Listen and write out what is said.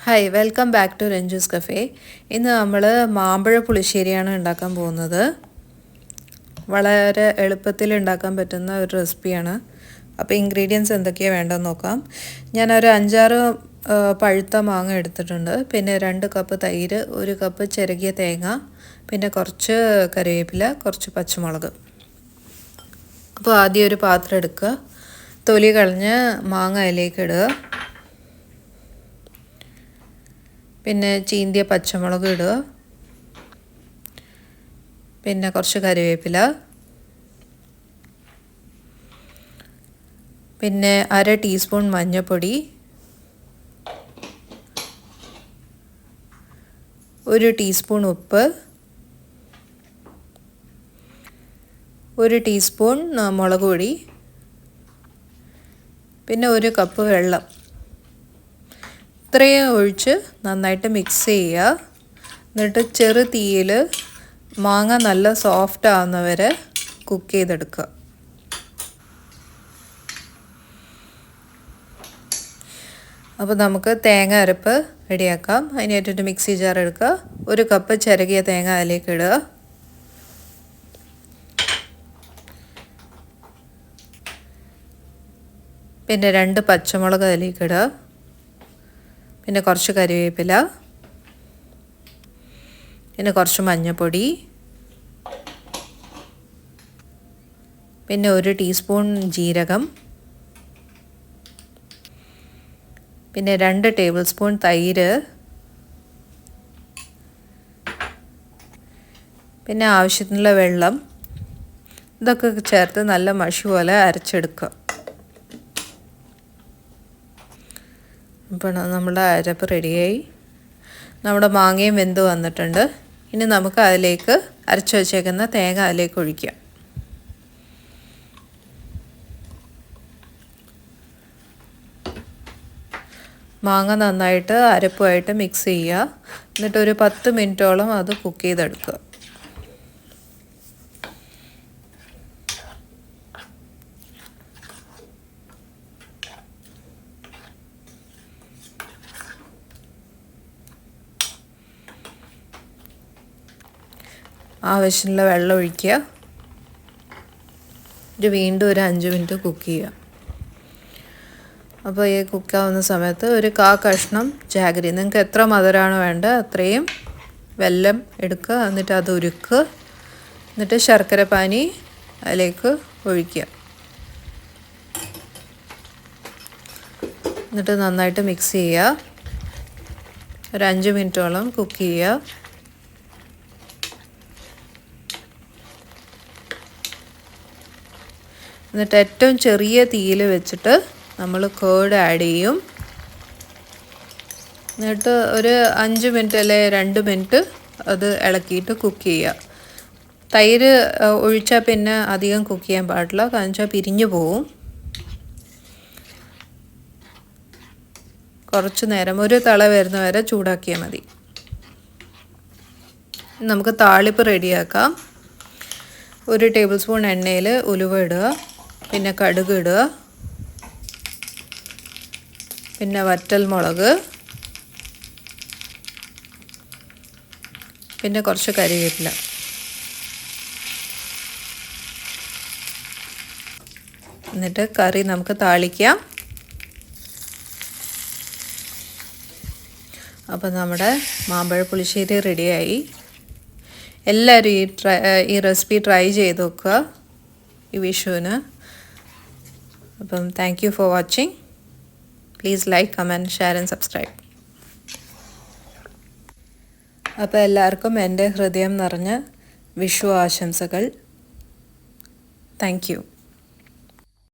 Hi welcome back to Ranju's cafe. ഇന്ന് നമ്മൾ മാമ്പഴ പുളിശ്ശേരിയാണ് ഉണ്ടാക്കാൻ പോകുന്നത്. വളരെ എളുപ്പത്തിൽ ഉണ്ടാക്കാൻ പറ്റുന്ന ഒരു റെസിപ്പിയാണ്. അപ്പോൾ ഇൻഗ്രീഡിയൻസ് എന്തൊക്കെയാണ് വേണ്ടതെന്ന് നോക്കാം. ഞാനൊരു 5-6 പഴുത്ത മാങ്ങ എടുത്തിട്ടുണ്ട്. പിന്നെ 2 കപ്പ് തൈര്, 1 കപ്പ് ചിരകിയ തേങ്ങ, പിന്നെ കുറച്ച് കറിവേപ്പില, കുറച്ച് പച്ചമുളക്. അപ്പോൾ ആദ്യം ഒരു പാത്രം എടുക്കുക. തൊലി കളഞ്ഞ് മാങ്ങ അതിലേക്ക് ഇടുക. പിന്നെ ചീന്തിയ പച്ചമുളക് ഇടുക. പിന്നെ കുറച്ച് കറിവേപ്പില, പിന്നെ 1/2 ടീസ്പൂൺ മഞ്ഞൾപ്പൊടി, 1 ടീസ്പൂൺ ഉപ്പ്, 1 ടീസ്പൂൺ മുളക് പൊടി, പിന്നെ 1 കപ്പ് വെള്ളം. ഇത്രയും ഒഴിച്ച് നന്നായിട്ട് മിക്സ് ചെയ്യുക. എന്നിട്ട് ചെറു തീയിൽ മാങ്ങ നല്ല സോഫ്റ്റ് ആവുന്നവരെ കുക്ക് ചെയ്തെടുക്കുക. അപ്പോൾ നമുക്ക് തേങ്ങ അരപ്പ് റെഡിയാക്കാം. അതിനായിട്ടൊരു മിക്സി ജാർ എടുക്കുക. 1 കപ്പ് ചിരകിയ തേങ്ങ അതിലേക്ക് ഇടുക. പിന്നെ 2 പച്ചമുളക് അതിലേക്ക് ഇടുക. പിന്നെ കുറച്ച് കറിവേപ്പില, പിന്നെ കുറച്ച് മഞ്ഞൾപ്പൊടി, പിന്നെ 1 ടീസ്പൂൺ ജീരകം, പിന്നെ 2 ടേബിൾ സ്പൂൺ തൈര്, പിന്നെ ആവശ്യത്തിനുള്ള വെള്ളം. ഇതൊക്കെ ചേർത്ത് നല്ല മഷി പോലെ അരച്ചെടുക്കുക. അപ്പോൾ നമ്മുടെ അരപ്പ് റെഡിയായി. നമ്മുടെ മാങ്ങയും വെന്ത് വന്നിട്ടുണ്ട്. ഇനി നമുക്ക് അതിലേക്ക് അരച്ച് വച്ചേക്കുന്ന തേങ്ങ അതിലേക്ക് ഒഴിക്കാം. മാങ്ങ നന്നായിട്ട് അരപ്പുമായിട്ട് മിക്സ് ചെയ്യുക. എന്നിട്ട് ഒരു 10 മിനിറ്റോളം അത് കുക്ക് ചെയ്തെടുക്കുക. ആവശ്യമുള്ള വെള്ളം ഒഴിക്കുക. വീണ്ടും ഒരു 5 മിനിറ്റ് കുക്ക് ചെയ്യുക. അപ്പോൾ ഈ കുക്കാവുന്ന സമയത്ത് ഒരു 1/4 കഷ്ണം ജാഗരി, നിങ്ങൾക്ക് എത്ര മധുരമാണ് വേണ്ടത് അത്രയും വെല്ലം എടുക്കുക. എന്നിട്ട് അത് ഉരുക്കുക. എന്നിട്ട് ശർക്കര പാനി അതിലേക്ക് ഒഴിക്കുക. എന്നിട്ട് നന്നായിട്ട് മിക്സ് ചെയ്യുക. ഒരു 5 മിനിറ്റോളം കുക്ക് ചെയ്യുക. എന്നിട്ട് ഏറ്റവും ചെറിയ തീയിൽ വെച്ചിട്ട് നമ്മൾ കേർഡ് ആഡ് ചെയ്യും. എന്നിട്ട് ഒരു 5 മിനിറ്റ് അല്ലെങ്കിൽ 2 മിനിറ്റ് അത് ഇളക്കിയിട്ട് കുക്ക് ചെയ്യുക. തൈര് ഒഴിച്ചാൽ പിന്നെ അധികം കുക്ക് ചെയ്യാൻ പാടില്ല, കാരണം വെച്ചാൽ പിരിഞ്ഞു പോവും. കുറച്ച് നേരം ഒരു തിള വരുന്ന വരെ ചൂടാക്കിയാൽ മതി. നമുക്ക് താളിപ്പ് റെഡിയാക്കാം. 1 ടേബിൾ സ്പൂൺ എണ്ണയിൽ ഉലുവ ഇടുക, പിന്നെ കടുക് ഇടുക, പിന്നെ വറ്റൽ മുളക്, പിന്നെ കുറച്ച് കറിവേപ്പില. എന്നിട്ട് കറി നമുക്ക് താളിക്കാം. അപ്പോൾ നമ്മുടെ മാമ്പഴ പുളിശ്ശേരി റെഡിയായി. എല്ലാവരും ഈ റെസിപ്പി ട്രൈ ചെയ്ത് നോക്കുക ഈ വിഷുവിന്. അപ്പം thank you for watching. Please like, comment, share and subscribe. അപ്പോൾ എല്ലാവർക്കും എൻ്റെ ഹൃദയം നിറഞ്ഞ വിഷു ആശംസകൾ. Thank you.